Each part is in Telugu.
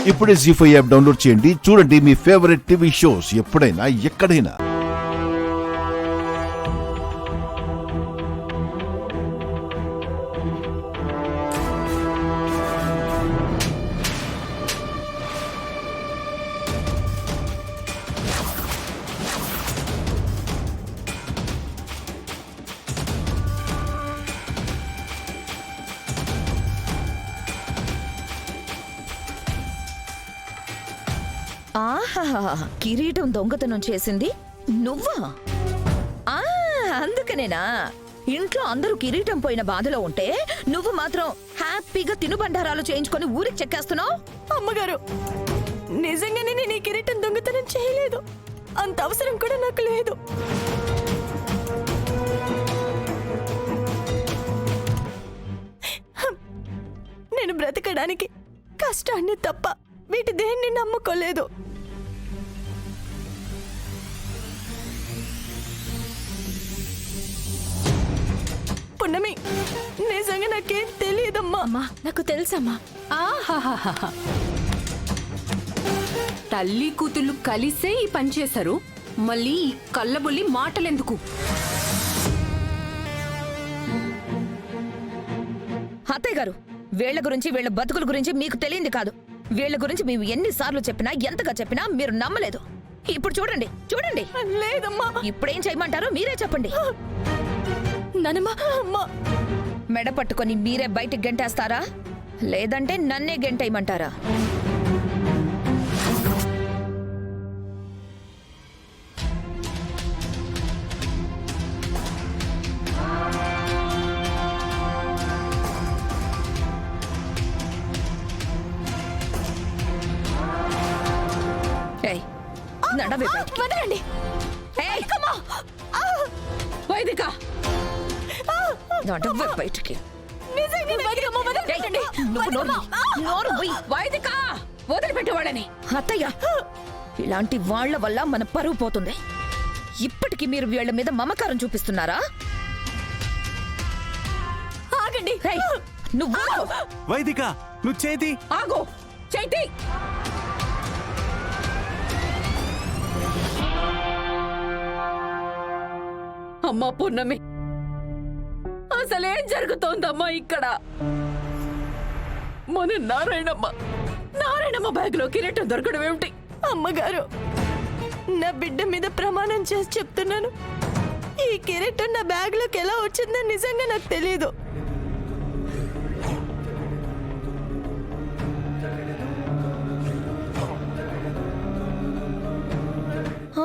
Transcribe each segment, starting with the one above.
ఇప్పుడే జీ5 యాప్ డౌన్లోడ్ చేయండి. చూడండి మీ ఫేవరెట్ టీవీ షోస్ ఎప్పుడైనా ఎక్కడైనా. ఆహా, కిరీటం దొంగతనం చేసింది నువ్వా? అందుకనేనా ఇంట్లో అందరూ కిరీటం పోయిన బాధలో ఉంటే నువ్వు మాత్రం హ్యాపీగా తినుబండారాలు చేయించుకొని ఊరికి చెక్కేస్తున్నావు? అమ్మగారు, నిజంగానే నేను ఈ కిరీటం దొంగతనం చేయలేదు. అంత అవసరం కూడా నాకు లేదు. నేను బ్రతకడానికి కష్టాన్ని తప్ప వీటి దేన్ని నమ్ముకోలేదు. పున్నమి, నిజంగా నాకేం తెలియదమ్మా. అమ్మా, నాకు తెలుసమ్మా. ఆహాహాహా, తల్లి కూతుళ్ళు కలిసే ఈ పని చేశారు. మళ్ళీ ఈ కళ్ళబొల్లి మాటలెందుకు? అత్తయ్య గారు, వీళ్ల గురించి వీళ్ల బతుకుల గురించి మీకు తెలియంది కాదు. వీళ్ల గురించి మేము ఎన్నిసార్లు చెప్పినా ఎంతగా చెప్పినా మీరు నమ్మలేదు. ఇప్పుడు చూడండి చూడండి. లేదమ్మా. ఇప్పుడేం చేయమంటారో మీరే చెప్పండి. నానమ్మా, మెడ పట్టుకొని మీరే బయటికి గెంటేస్తారా, లేదంటే నన్నే గెంటేయమంటారా? ఏయ్, నడవే బయటికి. వదలండి. ఏయ్, వైదిక, నడవే బయటికి. వదలండి. నువ్వు నోరు మూయి. వైదిక, వదిలిపెట్టేవాడని. అత్తయ్య, ఇలాంటి వాళ్ల వల్ల మన పరువు పోతుంది. ఇప్పటికి మీరు వీళ్ల మీద మమకారం చూపిస్తున్నారా? ఆగండి. ఏయ్, నువ్వు వైదిక, నువ్వు చేతి ఆగు, చైతి. అమ్మా పూర్ణమి, అసలేం జరుగుతోందమ్మా ఇక్కడ? మన నారాయణమ్మ బ్యాగ్ లో కిరీటం దొరకడం ఏమిటి? అమ్మగారు, నా బిడ్డ మీద ప్రమాణం చేసి చెప్తున్నాను, ఈ కిరీటం నా బ్యాగ్ లోకి ఎలా వచ్చిందో నిజంగా నాకు తెలియదు.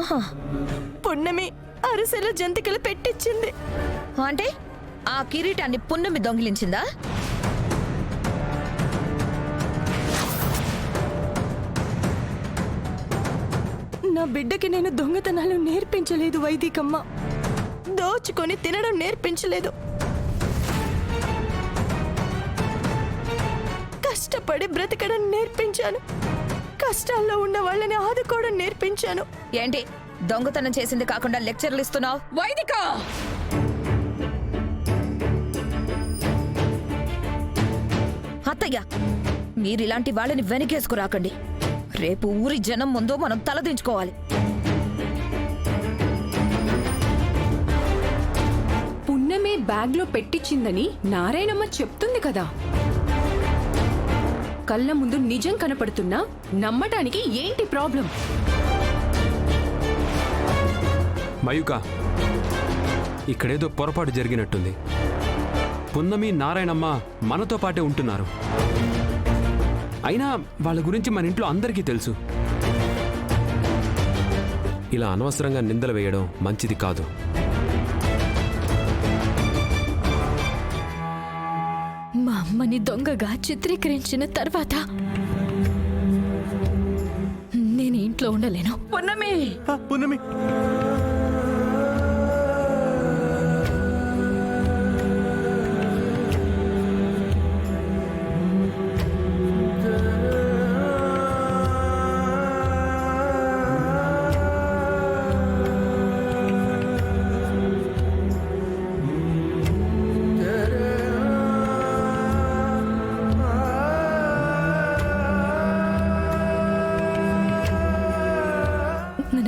ఆహా, పున్నమి అరిసెలో జంతికలు పెట్టించింది. అంటే ఆ కిరీటాన్ని పున్నమి దొంగిలించిందా? నా బిడ్డకి నేను దొంగతనాలు నేర్పించలేదు వైదికమ్మ. దోచుకొని తినడం నేర్పించలేదు. కష్టపడి బ్రతకడం నేర్పించాను. కష్టాల్లో ఉన్న వాళ్ళని ఆదుకోవడం నేర్పించాను. ఏంటి దొంగతనం చేసింది కాకుండా లెక్చర్లు ఇస్తున్నావు? వైదిక, అత్తయ్య, మీరిలాంటి వాళ్ళని వెనకేసుకురాకండి. రేపు ఊరి జనం ముందు మనం తలదించుకోవాలి. పున్నమే బ్యాగ్ లో పెట్టించిందని నారాయణమ్మ చెప్తుంది కదా. కళ్ళ ముందు నిజం కనపడుతున్నా నమ్మటానికి ఏంటి ప్రాబ్లం? మయూక, ఇక్కడేదో పొరపాటు జరిగినట్టుంది. పున్నమి, నారాయణమ్మ మనతో పాటే ఉంటున్నారు. అయినా వాళ్ళ గురించి మన ఇంట్లో అందరికీ తెలుసు. ఇలా అనవసరంగా నిందలు వేయడం మంచిది కాదు. మా అమ్మని దొంగగా చిత్రీకరించిన తర్వాత నేను ఇంట్లో ఉండలేను. పున్నమి, పున్నమి,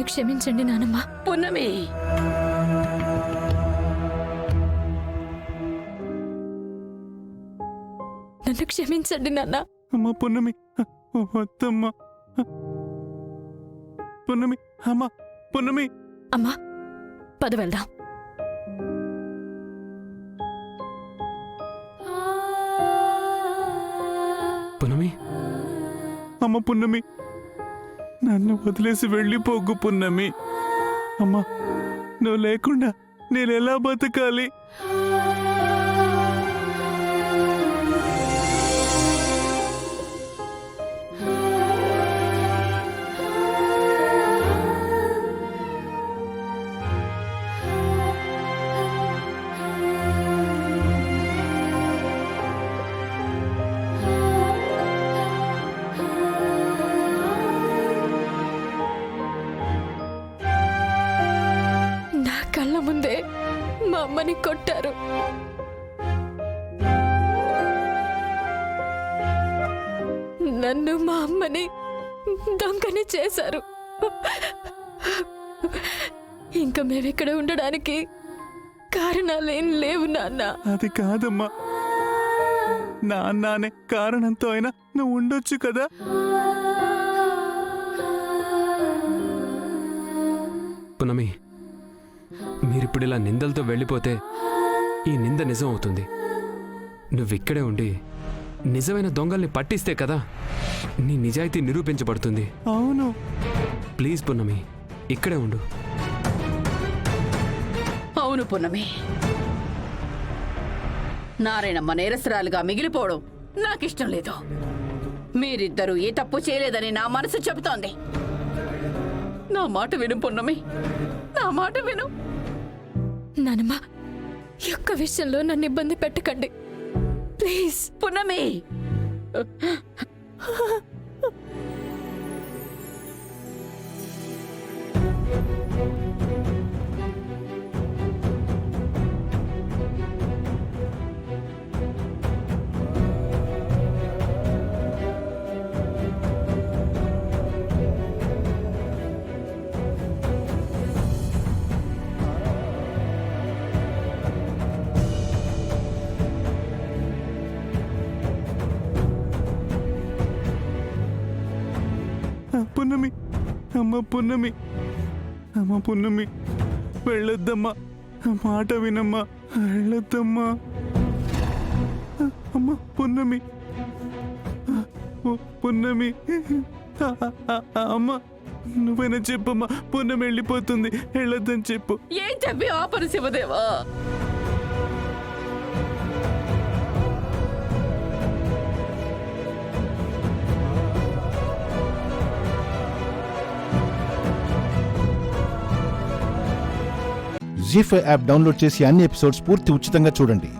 నన్ను క్షమించండి నానమ్మ. పున్నమి నన్ను క్షమించండి నాన్న. అమ్మ పున్నమి, వద్దమ్మా పున్నమి. అమ్మ పున్నమి. అమ్మా పద వెళ్దాం. పున్నమి, అమ్మ పున్నమి, నన్ను వదిలేసి వెళ్ళిపోకు పున్నమి. అమ్మా, నువ్వు లేకుండా నేనెలా బతకాలి? నా కళ్ళ ముందే మా అమ్మని కొట్టారు. నన్ను మా అమ్మని దొంగని చేశారు. ఇంకా మేమిక్కడ ఉండడానికి కారణాలేం లేవు నాన్న. అది కాదమ్మా, నాన్నే కారణంతో అయినా నువ్వు ఉండొచ్చు కదా. పున్నమి, మీరిప్పుడు ఇలా నిందలతో వెళ్ళిపోతే ఈ నింద నిజం అవుతుంది. నువ్విక్కడే ఉండి నిజమైన దొంగల్ని పట్టిస్తే కదా నీ నిజాయితీ నిరూపించబడుతుంది. అవును. ప్లీజ్ పున్నమి, ఇక్కడే ఉండు. అవును పున్నమి, నారాయణమ్మ నేరస్తురాలుగా మిగిలిపోవడం నాకిష్టం లేదు. మీరిద్దరూ ఏ తప్పు చేయలేదని నా మనసు చెబుతోంది. నా మాట విను పున్నమి, నా మాట విను. నానమ్మ, ఈ ఒక్క విషయంలో నన్ను ఇబ్బంది పెట్టకండి ప్లీజ్. పున్నమి, పున్నమి, అమ్మ పున్నమి, అమ్మ పున్నమి, వెళ్ళొద్దమ్మా. మాట వినమ్మా, వెళ్ళొద్దమ్మా. అమ్మ పున్నమి, పున్నమి, అమ్మ నువ్వైనా చెప్పమ్మా. పున్నమి వెళ్ళిపోతుంది, వెళ్ళొద్దని చెప్పు. ఏం చెప్పి ఆపరు శివదేవా. జీ5 యాప్ డౌన్లోడ్ చేసి అన్ని ఎపిసోడ్స్ పూర్తి ఉచితంగా చూడండి.